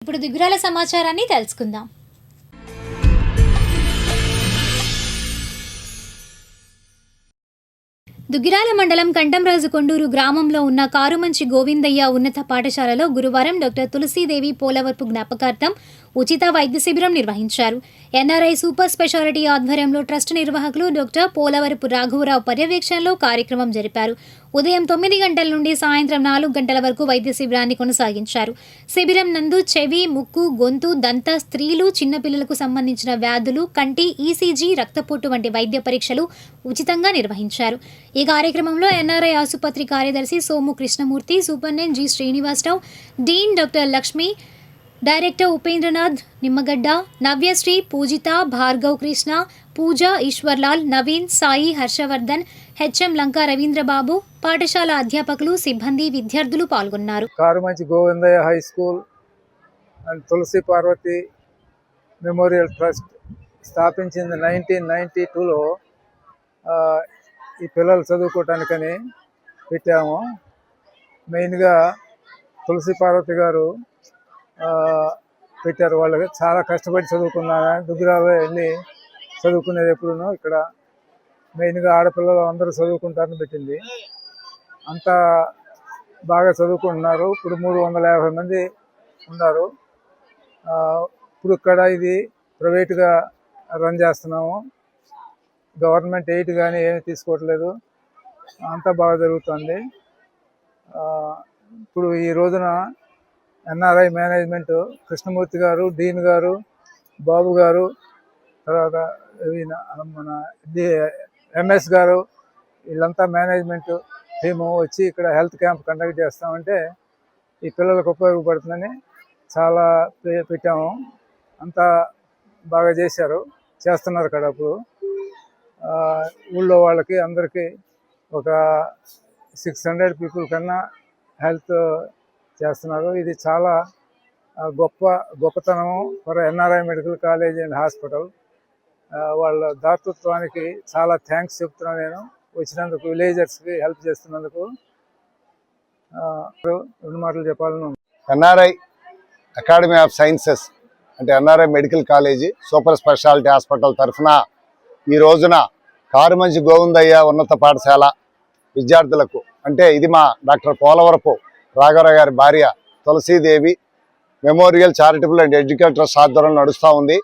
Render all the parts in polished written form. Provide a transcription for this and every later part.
ఇప్పుడు దుగ్గిరాల సమాచారాన్ని తెలుసుకుందాం. దుగ్గిరాల మండలం కంటంరాజు కొండూరు గ్రామంలో ఉన్న కారుమంచి గోవిందయ్య ఉన్నత పాఠశాలలో గురువారం డాక్టర్ తులసీదేవి పోలవరపు జ్ఞాపకార్థం ఉచిత వైద్య శిబిరం నిర్వహించారు. ఎన్ఆర్ఐ సూపర్ స్పెషాలిటీ ఆధ్వర్యంలో ట్రస్ట్ నిర్వాహకులు డాక్టర్ పోలవరపు రాఘవరావు పర్యవేక్షణలో కార్యక్రమం జరిపారు. ఉదయం 9 గంటల నుండి సాయంత్రం 4 గంటల వరకు వైద్య శిబిరాన్ని కొనసాగించారు. శిబిరం నందు చెవి, ముక్కు, గొంతు, దంత, స్త్రీలు, చిన్నపిల్లలకు సంబంధించిన వ్యాధులు, కంటి, ఈసీజీ, రక్తపోటు వంటి వైద్య పరీక్షలు ఉచితంగా నిర్వహించారు. ఈ కార్యక్రమంలో ఎన్ఆర్ఐ ఆసుపత్రి కార్యదర్శి Somu Krishnamurthy, superintendent G Srinivasarao, dean doctor Lakshmi, director Upendranath Nimmagadda, Navyasri, Poojitha, Bhargav Krishna, Pooja, Eswarlal, Naveen, Sai, Harshavardhan, HM Lanka Ravindrababu, పాఠశాల అధ్యాపకులు, సిబ్బంది, విద్యార్థులు పాల్గొన్నారు. Karumanchi Govindaiah high school and Tulasi Parvathi memorial trust స్థాపించింది 1992లో ఈ పిల్లలు చదువుకోవటానికని పెట్టాము. మెయిన్గా తులసి పార్వతి గారు పెట్టారు. వాళ్ళకి చాలా కష్టపడి చదువుకున్నాను. దుగ్గిరాలో వెళ్ళి చదువుకునేది ఎప్పుడునో ఇక్కడ మెయిన్గా ఆడపిల్లలు అందరూ చదువుకుంటారని పెట్టింది. అంతా బాగా చదువుకుంటున్నారు. ఇప్పుడు 350 మంది ఉన్నారు. ఇప్పుడు ఇక్కడ ఇది ప్రైవేట్గా రన్ చేస్తున్నాము. గవర్నమెంట్ ఎయిడ్ కానీ ఏమీ తీసుకోవట్లేదు. అంతా బాగా జరుగుతుంది. ఇప్పుడు ఈ రోజున ఎన్ఆర్ఐ మేనేజ్మెంట్ కృష్ణమూర్తి గారు, డీన్ గారు, బాబు గారు, తర్వాత మన ఎంఎస్ గారు, వీళ్ళంతా మేనేజ్మెంట్ టీము వచ్చి ఇక్కడ హెల్త్ క్యాంప్ కండక్ట్ చేస్తామంటే ఈ పిల్లలకు ఉపయోగపడుతుందని చాలా పెట్టాము. అంతా బాగా చేస్తున్నారు ఇక్కడ. అప్పుడు ఊళ్ళో వాళ్ళకి అందరికీ ఒక 600 పీపుల్ కన్నా హెల్త్ చేస్తున్నారు. ఇది చాలా గొప్పతనము for NRI medical college and hospital. వాళ్ళ దాతృత్వానికి చాలా థ్యాంక్స్ చెప్తున్నాను నేను. వచ్చినందుకు, విలేజర్స్కి హెల్ప్ చేస్తున్నందుకు 2 మాటలు చెప్పాలను. ఎన్ఆర్ఐ అకాడమీ ఆఫ్ సైన్సెస్ అంటే NRI medical college super speciality hospital తరఫున ఈ రోజున కారుమంచి గోవిందయ్య ఉన్నత పాఠశాల విద్యార్థులకు, అంటే ఇది మా డాక్టర్ పోలవరపు రాఘవరావు గారి భార్య Tulasi Devi memorial charitable and education trust ఆధ్వర్యంలో నడుస్తూ ఉంది.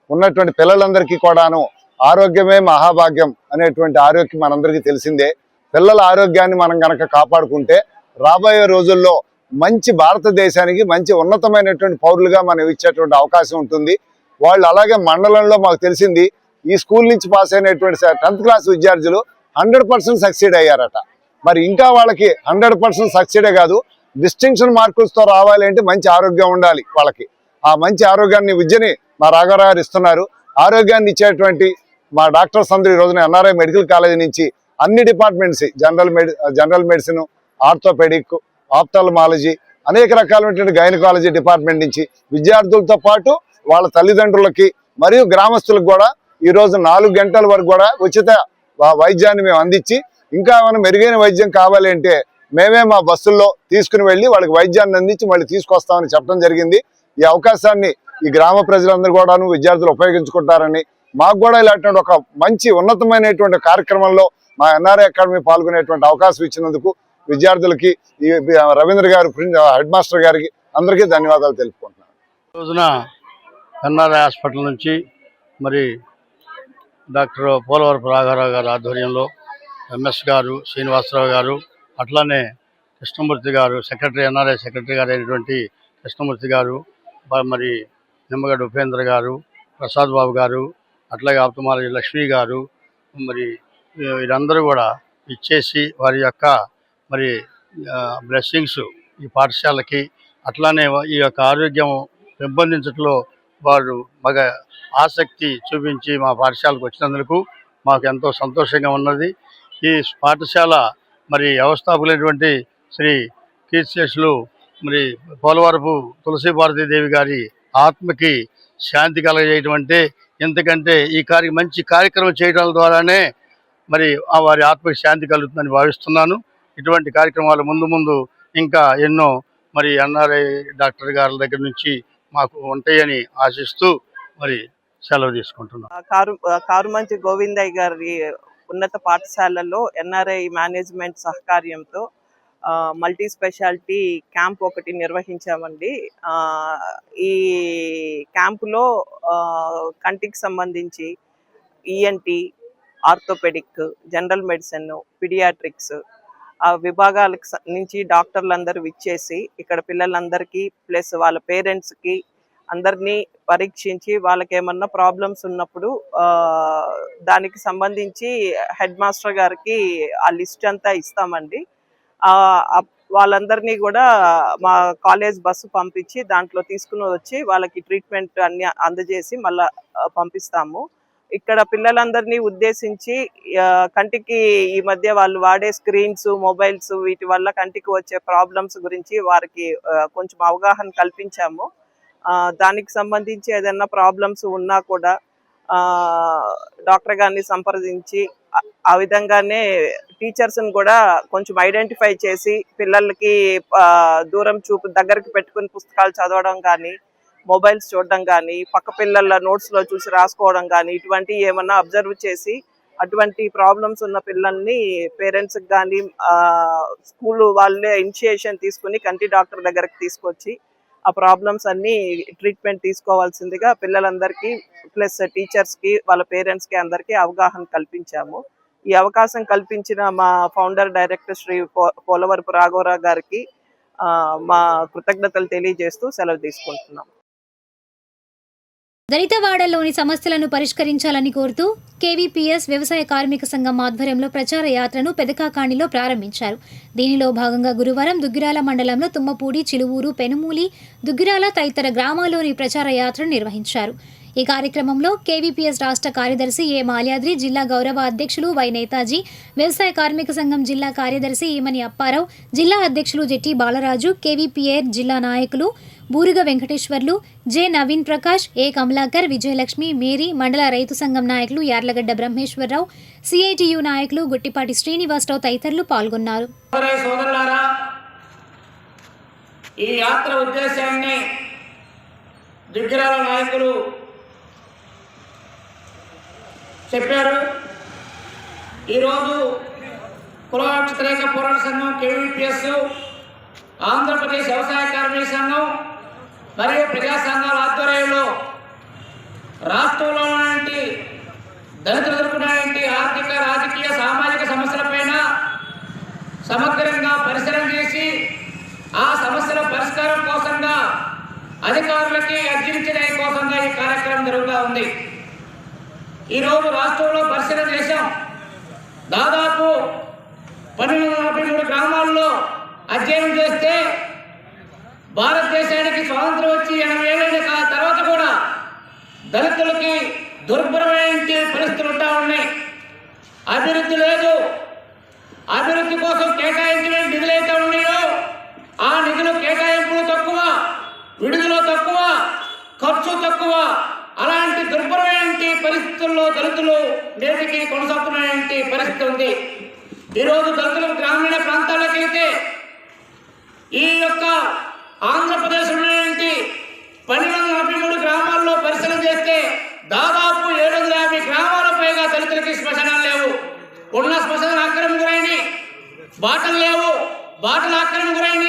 ఉన్నటువంటి పిల్లలందరికీ కూడాను ఆరోగ్యమే మహాభాగ్యం అనేటువంటి ఆరోగ్యం మనందరికీ తెలిసిందే. పిల్లల ఆరోగ్యాన్ని మనం కనుక కాపాడుకుంటే రాబోయే రోజుల్లో మంచి భారతదేశానికి మంచి ఉన్నతమైనటువంటి పౌరులుగా మనం ఇచ్చేటువంటి అవకాశం ఉంటుంది. వాళ్ళు అలాగే మండలంలో మాకు తెలిసింది ఈ స్కూల్ నుంచి పాస్ అయినటువంటి 10th క్లాస్ విద్యార్థులు 100% సక్సీడ్ అయ్యారట. మరి ఇంకా వాళ్ళకి 100% సక్సీడే కాదు, డిస్టింక్షన్ మార్కులతో రావాలి అంటే మంచి ఆరోగ్యం ఉండాలి వాళ్ళకి. ఆ మంచి ఆరోగ్యాన్ని, విద్యని మా రాఘవరావు గారు ఇస్తున్నారు. ఆరోగ్యాన్ని ఇచ్చేటువంటి మా డాక్టర్స్ అందరూ ఈ రోజున ఎన్ఆర్ఐ మెడికల్ కాలేజీ నుంచి అన్ని departments, general medicine, orthopedic, ophthalmology, అనేక రకాలైనటువంటి గైనకాలజీ డిపార్ట్మెంట్ నుంచి విద్యార్థులతో పాటు వాళ్ళ తల్లిదండ్రులకి మరియు గ్రామస్తులకు కూడా ఈ రోజు 4 గంటల వరకు కూడా ఉచిత వైద్యాన్ని మేము అందించి, ఇంకా మనం మెరుగైన వైద్యం కావాలి అంటే మేమే మా బస్సుల్లో తీసుకుని వెళ్ళి వాళ్ళకి వైద్యాన్ని అందించి మళ్ళీ తీసుకొస్తామని చెప్పడం జరిగింది. ఈ అవకాశాన్ని ఈ గ్రామ ప్రజలందరూ కూడాను విద్యార్థులు ఉపయోగించుకుంటారని, మాకు కూడా ఇలాంటి ఒక మంచి ఉన్నతమైనటువంటి కార్యక్రమంలో మా ఎన్ఆర్ఐ అకాడమీ పాల్గొనేటువంటి అవకాశం ఇచ్చినందుకు విద్యార్థులకి, ఈ రవీంద్ర గారు, హెడ్ మాస్టర్ గారికి అందరికీ ధన్యవాదాలు తెలుపుకుంటున్నాను. రోజున ఎన్ఆర్ఐ హాస్పిటల్ నుంచి మరి డాక్టర్ పోలవరపు రాఘవరావు గారి ఆధ్వర్యంలో ఎంఎస్ గారు, శ్రీనివాసరావు గారు, అట్లానే కృష్ణమూర్తి గారు, ఎన్ఆర్ఐ సెక్రటరీ గారు అయినటువంటి కృష్ణమూర్తి గారు, మరి నిమ్మగడ్డ ఉపేంద్ర గారు, ప్రసాద్ బాబు గారు, అట్లాగే ఆప్థమాలజీ లక్ష్మి గారు, మరి వీరందరూ కూడా ఇచ్చేసి వారి యొక్క మరి బ్లెస్సింగ్స్ ఈ పాఠశాలకి, అట్లానే ఈ యొక్క ఆరోగ్యం పెంపొందించడంలో వారు బాగా ఆసక్తి చూపించి మా పాఠశాలకు వచ్చినందుకు మాకు ఎంతో సంతోషంగా ఉన్నది. ఈ పాఠశాల మరి వ్యవస్థాపకులైనటువంటి శ్రీ కీర్తిశేషులు మరి పోలవరపు తులసి భారతీదేవి గారి ఆత్మకి శాంతి కలగజేయటం అంటే, ఎందుకంటే ఈ మంచి కార్యక్రమం చేయడం ద్వారానే మరి వారి ఆత్మకి శాంతి కలుగుతుందని భావిస్తున్నాను. ఇటువంటి కార్యక్రమాలు ముందు ఇంకా ఎన్నో మరి ఎన్ఆర్ఐ డాక్టర్ గారి దగ్గర నుంచి మాకు ఉంటాయని ఆశిస్తూ మరి సెలవు తీసుకుంటున్నాం. కారుమంచి గోవిందయ్య గారి ఉన్నత పాఠశాలలో ఎన్ఆర్ఐ మేనేజ్మెంట్ సహకార్యంతో మల్టీ స్పెషాలిటీ క్యాంప్ ఒకటి నిర్వహించామండి. ఈ క్యాంపులో కంటికి సంబంధించి ENT, orthopaedic, general medicine, paediatrics ఆ విభాగాలకు నుంచి డాక్టర్లందరూ విచ్చేసి ఇక్కడ పిల్లలందరికీ ప్లస్ వాళ్ళ పేరెంట్స్కి అందరినీ పరీక్షించి వాళ్ళకి ఏమన్నా ప్రాబ్లమ్స్ ఉన్నప్పుడు దానికి సంబంధించి హెడ్ మాస్టర్ గారికి ఆ లిస్ట్ అంతా ఇస్తామండి. వాళ్ళందరినీ కూడా మా కాలేజ్ బస్సు పంపించి దాంట్లో తీసుకుని వచ్చి వాళ్ళకి ట్రీట్మెంట్ అన్ని అందజేసి మళ్ళా పంపిస్తాము. ఇక్కడ పిల్లలందరినీ ఉద్దేశించి కంటికి ఈ మధ్య వాళ్ళు వాడే స్క్రీన్స్, మొబైల్స్ వీటి వల్ల కంటికి వచ్చే ప్రాబ్లమ్స్ గురించి వారికి కొంచెం అవగాహన కల్పించాము. దానికి సంబంధించి ఏదైనా ప్రాబ్లమ్స్ ఉన్నా కూడా డాక్టర్ గారిని సంప్రదించి ఆ విధంగానే టీచర్స్ని కూడా కొంచెం ఐడెంటిఫై చేసి పిల్లలకి దూరం చూపు దగ్గరికి పెట్టుకుని పుస్తకాలు చదవడం కానీ, మొబైల్స్ చూడడం కానీ, పక్క పిల్లల నోట్స్లో చూసి రాసుకోవడం కానీ ఇటువంటి ఏమన్నా అబ్జర్వ్ చేసి అటువంటి ప్రాబ్లమ్స్ ఉన్న పిల్లల్ని పేరెంట్స్కి కానీ స్కూల్ వాళ్ళే ఇనిషియేషన్ తీసుకుని కంటి డాక్టర్ దగ్గరికి తీసుకొచ్చి ఆ ప్రాబ్లమ్స్ అన్ని ట్రీట్మెంట్ తీసుకోవాల్సిందిగా పిల్లలందరికీ ప్లస్ టీచర్స్కి వాళ్ళ పేరెంట్స్కి అందరికీ అవగాహన కల్పించాము. ఈ అవకాశం కల్పించిన మా ఫౌండర్ డైరెక్టర్ శ్రీ పోలవరపు రాఘవరావు గారికి మా కృతజ్ఞతలు తెలియజేస్తూ సెలవు తీసుకుంటున్నాం. దళితవాడల్లోని సమస్యలను పరిష్కరించాలని కోరుతూ కేవీపీఎస్ వ్యవసాయ కార్మిక సంఘం ఆధ్వర్యంలో ప్రచార యాత్రను పెదకాకాణిలో ప్రారంభించారు. దీనిలో భాగంగా గురువారం దుగ్గిరాల మండలంలో తుమ్మపూడి, చిలువూరు, పెనుమూలి, దుగ్గిరాల తదితర గ్రామాల్లోని ప్రచార యాత్రను నిర్వహించారు. ఈ కార్యక్రమంలో కేవీపీఎస్ రాష్ట్ర కార్యదర్శి ఏ మాల్యాద్రి, జిల్లా గౌరవ అధ్యక్షులు వై నేతాజీ, వ్యవసాయ కార్మిక సంఘం జిల్లా కార్యదర్శి ఈమని అప్పారావు, జిల్లా అధ్యక్షులు జెట్టి బాలరాజు, కేవీపీఆర్ జిల్లా నాయకులు బూరుగ వెంకటేశ్వర్లు, జె నవీన్ ప్రకాష్, ఏ కమలాకర్, విజయలక్ష్మి, మేరీ, మండల రైతు సంఘం నాయకులు యార్లగడ్డ బ్రహ్మేశ్వరరావు, సిఐటియు నాయకులు గుట్టిపాటి శ్రీనివాసరావు తదితరులు పాల్గొన్నారు. ఈ యాత్ర ఉద్దేశాన్ని దుగ్గిరాల నాయకులు చెప్పారు. ఈరోజు కుల వ్యతిరేక పోరాట సంఘం కేవీపీఎస్, ఆంధ్రప్రదేశ్ వ్యవసాయ కార్మిక సంఘం మరియు ప్రజా సంఘాల ఆధ్వర్యంలో రాష్ట్రంలో దళితులు ఎదుర్కొనే ఆర్థిక, రాజకీయ, సామాజిక సమస్యలపైన సమగ్రంగా పరిశీలన చేసి ఆ సమస్యల పరిష్కారం కోసంగా అధికారులకి అర్జించడం కోసంగా ఈ కార్యక్రమం జరుగుతూ ఉంది. ఈరోజు రాష్ట్రంలో పరిశీలన చేశాం. దాదాపు 1243 గ్రామాల్లో అధ్యయనం చేస్తే భారతదేశానికి స్వాతంత్రం వచ్చి 80 ఏళ్ళ తర్వాత కూడా దళితులకి దుర్భరమైన పరిస్థితులు ఉంటా ఉన్నాయి. అభివృద్ధి లేదు. అభివృద్ధి కోసం కేటాయించిన నిధులు అయితే ఉన్నాయో ఆ నిధులు కేటాయింపులు తక్కువ, విడుదల తక్కువ, ఖర్చు తక్కువ. అలాంటి దుర్భరమైన పరిస్థితుల్లో దళితులు నేటికి కొనసాగుతున్న పరిస్థితి ఉంది. ఈరోజు దళితులు గ్రామీణ ప్రాంతాలకు వెళ్తే ఈ యొక్క ఆంధ్రప్రదేశ్ 1243 గ్రామాల్లో పరిశీలన చేస్తే దాదాపు 750 గ్రామాల పైగా దళితులకి శ్మశానాలు లేవు. ఉన్న శ్మశానాలు ఆక్రమణ గురైన, బాటలు లేవు, బాటలు ఆక్రమణ గురైన.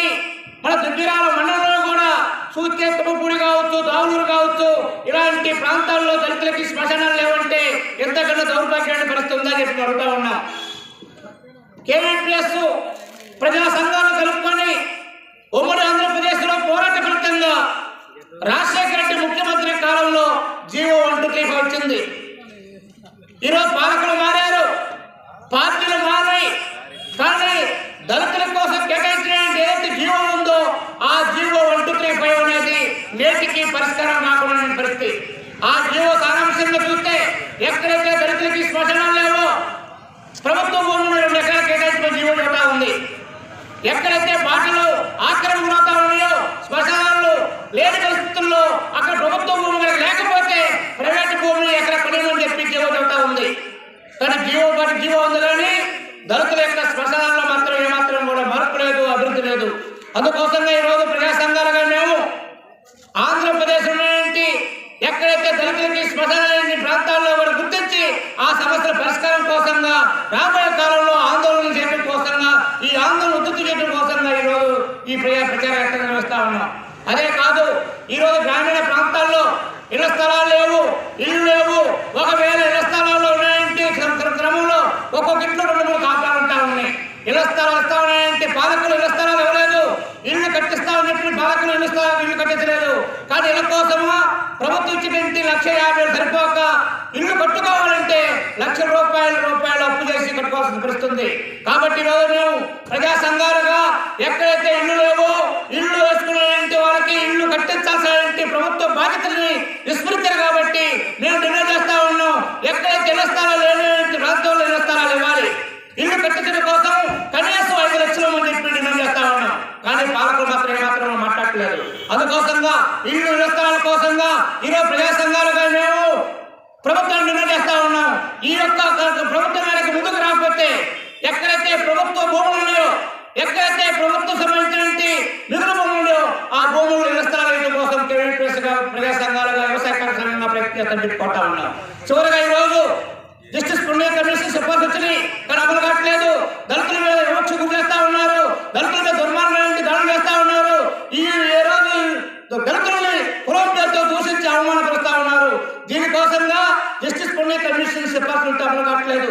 మన దుగ్గిరాల మండలంలో కూడా సూత్య, తుమ్మపూడి కావచ్చు, దావులూరు కావచ్చు, ఇలాంటి ప్రాంతాల్లో దళితులకి శ్మశానాలు లేవంటే ఎంతకన్నా దౌర్భాగ్యమైన పరిస్థితి ఉందని చెప్పి అడుగుతా ఉన్నాం. కేవీపీఎస్ ప్రజా సంఘాలు కలుపుకొని ఉమ్మడి ఆంధ్రప్రదేశ్లో పోరాట ఫలితంగా రాజశేఖర రెడ్డి ముఖ్యమంత్రి కాలంలో జీవో 123 వచ్చింది. ఈరోజు పాలకులు మారారు, పార్టీలు మారాయి, కానీ దళితుల కోసం కేటాయించిన ఏదైతే జీవో ఉందో ఆ జీవో 123 అనేది నేటికి పరిష్కారం కాకుండా పరిస్థితి. ఆ జీవో సారాంశంగా చూస్తే ఎక్కడైతే దళితులకి శ్మశానాలు లేవో ప్రభుత్వ భూములు 2 ఎకరాలు కేటాయించిన జీవో చెబుతా ఉంది. ఎక్కడైతే బాటలు ఆక్రమణ అవుతా ఉన్నాయో, శ్మశానాలు లేని పరిస్థితుల్లో అక్కడ ప్రభుత్వ భూములు లేకపోతే ప్రైవేట్ భూములు ఎక్కడ కొనేమని చెప్పి జీవో చెబుతా ఉంది. కానీ జీవో ఉంది కానీ దళితుల యొక్క శ్మశానాల్లో మాత్రం ఏమాత్రం కూడా మార్పు లేదు, అభివృద్ధి లేదు. అందుకోసంగా ఈరోజు ప్రజా సంఘాలుగా మేము ఆంధ్రప్రదేశ్ ఎక్కడైతే దళితులకి శ్మశానాలు లేని ప్రాంతాల్లో కూడా గుర్తించి ఆ సమస్యల పరిష్కారం కోసంగా రాబోయే కాలంలో ఆందోళన చేయడం కోసంగా ఈ ఆందోళన ఉధృతి చేయడం కోసంగా ఈరోజు ఈ ప్రచార యాత్ర నిర్వహిస్తా ఉన్నాం. అదే కాదు, ఈరోజు గ్రామీణ ప్రాంతాల్లో ఇళ్ల స్థలాలు లేవు, ఇల్లు లేవు. ఒకవేళ ఇళ్ల స్థలాల్లో ఉన్నాయంటే క్రమంలో ఒక్కొక్క ఇంట్లో 2-3 కాపురాలు ఉంటా ఉన్నాయి. ఇళ్ల స్థలాలు ఇస్తా ఉన్నాయంటే పాలకులు ఇళ్ల స్థలాలు ఇవ్వలేదు, ఇల్లు కట్టిస్తా ఉన్నట్టు పాలకులు ఇల్లు కట్టించలేదు. కానీ ఇళ్ల కోసమా ప్రభుత్వం ఇచ్చినటువంటి 1,50,000 సరిపోక ఇల్లు కట్టుకోవాలంటే ₹1,00,000 అప్పు చేసి కట్టుకోవాల్సిన పరిస్థితుంది. కాబట్టి ఈరోజు మేము ప్రజా సంఘాలుగా ఎక్కడైతే ఇల్లు లేవో ఇల్లు వేసుకునే వాళ్ళకి ఇల్లు కట్టించాల్సిన ప్రభుత్వ బాధ్యతల్ని విస్మరించారు. కాబట్టి మేము డిమాండ్ చేస్తా ఉన్నాం, ఎక్కడైతే ఇళ్ల స్థలాలు లేని ప్రాంతంలో ఇళ్ల స్థలాలు ఇవ్వాలి. ఇల్లు కట్టించడం కోసం కనీసం 5 లక్షలు అని చెప్పి డిమాండ్ చేస్తా ఉన్నాం. కానీ పాలకులు మాత్రం మాట్లాడలేదు. అందుకోసంగా ఇళ్ల స్థలాల కోసంగా ఈరోజు ప్రజా సంఘాలుగా మేము ప్రభుత్వాన్ని డిమాండ్ చేస్తా ఉన్నాం. ఈ యొక్క ప్రభుత్వం ముందుకు రాకపోతే ఎక్కడైతే ప్రభుత్వ భూములు ఉన్నాయో, ఎక్కడైతే ప్రభుత్వం సంబంధించినటువంటి మిగులు భూములు ఉన్నాయో ఆ భూములు ఇళ్ల స్థలాలు వేయడం కోసం ప్రజా సంఘాలుగా వ్యవసాయ సంఘంగా ప్రయత్నం పెట్టుకుంటా ఉన్నాం. చివరిగా ఈరోజు జస్టిస్ పుణ్య కమిషన్ సిఫార్సు వచ్చినాయి, కానీ అమలు కావట్లేదు. దళితుల మీద వివక్ష గురి చేస్తా ఉన్నారు, దళితుల మీద దుర్మార్గానికి దాడులు చేస్తా ఉన్నారు. ఈ రోజు దళితులని కులం పేరుతో దూషించి అవమానపరుస్తా ఉన్నారు. దీనికోసంగా జస్టిస్ పుణ్య కమిషన్ సిఫార్సులు అమలు కావట్లేదు.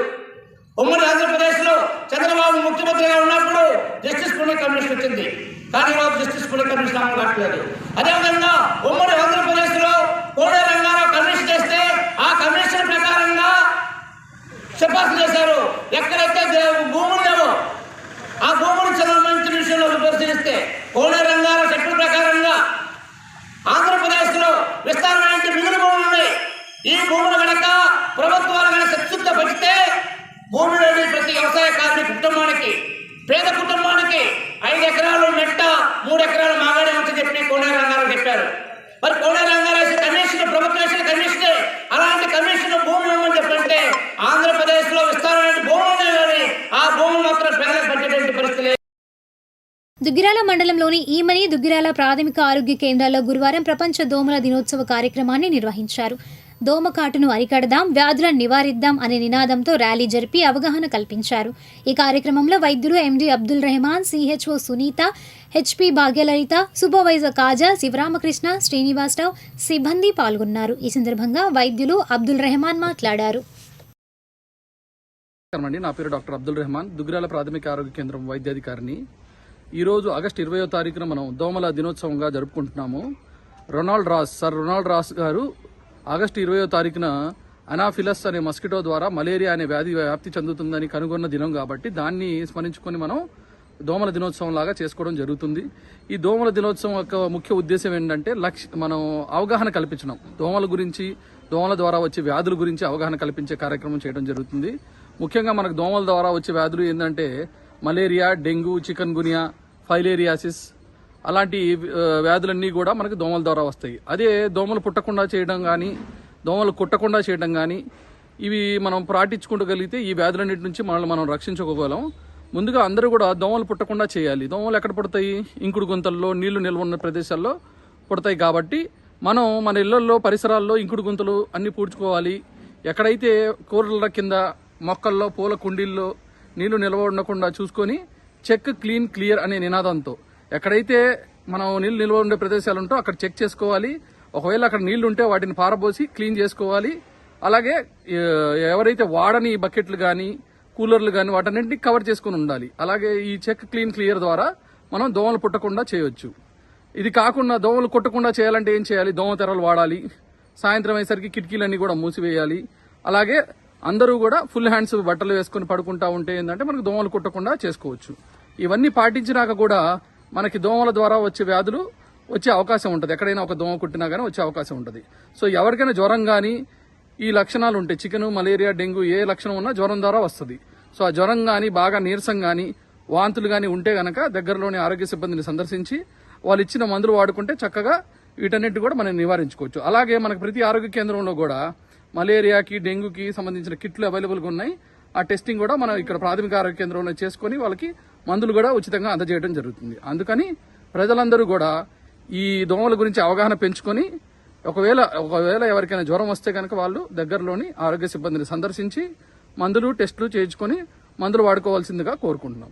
ఉమ్మడి ఆంధ్రప్రదేశ్ లో చంద్రబాబు ముఖ్యమంత్రిగా ఉన్నప్పుడు జస్టిస్ పుణ్య కమిషన్ వచ్చింది, కానీ ఈరోజు జస్టిస్ పుణ్య కమిషన్ అమలు కావట్లేదు. అదేవిధంగా ఉమ్మడి ఆంధ్రప్రదేశ్ లో కోడే రంగారావు కమిషన్ చేస్తే ఆ కమిషన్ ప్రకారంగా సిఫార్సు చేశారు. ఎక్కడైతే భూములు లేవో ఆ భూములకు సంబంధించిన విషయంలో పరిశీలిస్తే కోడే రంగారావు చట్టం ప్రకారంగా ఆంధ్రప్రదేశ్ లో విస్తారమైన మిగులు భూములు ఉన్నాయి. ఈ భూములు కనుక ప్రభుత్వాలు కనుక సంతృప్తిపరిస్తే భూమిలోని ప్రతి వ్యవసాయ కార్మిక కుటుంబానికి, పేద కుటుంబానికి 5 ఎకరాలు మెట్ట 3 ఎకరాలు మాగాడే వచ్చి చెప్పి కోడే రంగారావు చెప్పారు. మరి కోడే రంగారావు కమిషన్ ప్రభుత్వం వేసిన కమిషనే అలాంటి కమిషన్ భూమి ఇవ్వమని చెప్పంటే ఆంధ్రప్రదేశ్ లో విస్తారమైన భూములు ఉన్నాయని ఆ భూములు మాత్రం పేదలకు పట్టేటువంటి పరిస్థితి. దుగ్గిరాల మండలంలోని ఈమని దుగ్గిరాల ప్రాథమిక ఆరోగ్య కేంద్రాల్లో గురువారం ప్రపంచ దోమల దినోత్సవ కార్యక్రమాన్ని నిర్వహించారు. దోమకాటును అరికడదాం, వ్యాధులను నివారిద్దాం అనే నినాదంతో ర్యాలీ జరిపి అవగాహన కల్పించారు. ఈ కార్యక్రమంలో వైద్యులు MD Abdul Rehman, CHO Sunitha, HP Bhagyalalitha, supervisor Kaja, Sivaramakrishna, Srinivasarao సిబ్బంది పాల్గొన్నారు. ఈ సందర్భంగా వైద్యులు అబ్దుల్ రెహమాన్ మాట్లాడారు. నా పేరు డాక్టర్ అబ్దుల్ రెహమాన్, దుగ్గిరాల ప్రాథమిక ఆరోగ్య కేంద్రం వైద్యాధికారిని. ఈరోజు ఆగస్టు 20వ తారీఖున మనం దోమల దినోత్సవంగా జరుపుకుంటున్నాము. సర్ రొనాల్డ్ రాస్ గారు ఆగస్టు 20వ తారీఖున అనాఫిలస్ అనే మస్కిటో ద్వారా మలేరియా అనే వ్యాధి వ్యాప్తి చెందుతుందని కనుగొన్న దినం కాబట్టి దాన్ని స్మరించుకొని మనం దోమల దినోత్సవం లాగా చేసుకోవడం జరుగుతుంది. ఈ దోమల దినోత్సవం యొక్క ముఖ్య ఉద్దేశం ఏంటంటే మనం అవగాహన కల్పించడం, దోమల గురించి, దోమల ద్వారా వచ్చే వ్యాధుల గురించి అవగాహన కల్పించే కార్యక్రమం చేయడం జరుగుతుంది. ముఖ్యంగా మనకు దోమల ద్వారా వచ్చే వ్యాధులు ఏంటంటే మలేరియా, డెంగ్యూ, చికన్ గునియా, ఫైలేరియాసిస్ అలాంటి వ్యాధులన్నీ కూడా మనకు దోమల ద్వారా వస్తాయి. అదే దోమలు పుట్టకుండా చేయడం కానీ, దోమలు కుట్టకుండా చేయడం కానీ ఇవి మనం పాటించుకోగలిగితే ఈ వ్యాధులన్నిటి నుంచి మనం రక్షించుకోగలం. ముందుగా అందరూ కూడా దోమలు పుట్టకుండా చేయాలి. దోమలు ఎక్కడ పుడతాయి? ఇంకుడు గుంతల్లో, నీళ్లు నిల్వ ఉన్న ప్రదేశాల్లో పుడతాయి. కాబట్టి మనం మన ఇళ్లలో పరిసరాల్లో ఇంకుడు గుంతలు అన్ని పూడ్చుకోవాలి. ఎక్కడైతే కూరల కింద, మొక్కల్లో, పూల కుండీల్లో నీళ్లు నిల్వ ఉండకుండా చూసుకొని చెక్ క్లీన్ క్లియర్ అనే నినాదంతో ఎక్కడైతే మనం నీళ్లు నిల్వ ఉండే ప్రదేశాలు ఉంటో అక్కడ చెక్ చేసుకోవాలి. ఒకవేళ అక్కడ నీళ్లు ఉంటే వాటిని పారబోసి క్లీన్ చేసుకోవాలి. అలాగే ఎవరైతే వాడని బకెట్లు కానీ, కూలర్లు కానీ వాటన్నింటినీ కవర్ చేసుకుని ఉండాలి. అలాగే ఈ చెక్ క్లీన్ క్లియర్ ద్వారా మనం దోమలు పుట్టకుండా చేయొచ్చు. ఇది కాకుండా దోమలు కొట్టకుండా చేయాలంటే ఏం చేయాలి? దోమ తెరలు వాడాలి. సాయంత్రం అయ్యేసరికి కిటికీలన్నీ కూడా మూసివేయాలి. అలాగే అందరూ కూడా ఫుల్ హ్యాండ్స్ బట్టలు వేసుకుని పడుకుంటా ఉంటే ఏంటంటే మనకు దోమలు కుట్టకుండా చేసుకోవచ్చు. ఇవన్నీ పాటించినాక కూడా మనకి దోమల ద్వారా వచ్చే వ్యాధులు వచ్చే అవకాశం ఉంటుంది. ఎక్కడైనా ఒక దోమ కుట్టినా కానీ వచ్చే అవకాశం ఉంటుంది. సో ఎవరికైనా జ్వరం కానీ ఈ లక్షణాలు ఉంటాయి, చికెన్, మలేరియా, డెంగ్యూ ఏ లక్షణం ఉన్నా జ్వరం ద్వారా వస్తుంది. సో ఆ జ్వరం కానీ, బాగా నీరసం కానీ, వాంతులు కానీ ఉంటే గనక దగ్గరలోని ఆరోగ్య సిబ్బందిని సందర్శించి వాళ్ళు ఇచ్చిన మందులు వాడుకుంటే చక్కగా వీటన్నిటి కూడా మనం నివారించుకోవచ్చు. అలాగే మనకు ప్రతి ఆరోగ్య కేంద్రంలో కూడా మలేరియాకి, డెంగ్యూకి సంబంధించిన కిట్లు అవైలబుల్గా ఉన్నాయి. ఆ టెస్టింగ్ కూడా మనం ఇక్కడ ప్రాథమిక ఆరోగ్య కేంద్రంలో చేసుకుని వాళ్ళకి మందులు కూడా ఉచితంగా అందజేయడం జరుగుతుంది. అందుకని ప్రజలందరూ కూడా ఈ దోమల గురించి అవగాహన పెంచుకొని ఒకవేళ ఎవరికైనా జ్వరం వస్తే కనుక వాళ్ళు దగ్గరలోని ఆరోగ్య సిబ్బందిని సందర్శించి మందులు టెస్టులు చేయించుకొని మందులు వాడుకోవాల్సిందిగా కోరుకుంటున్నాం.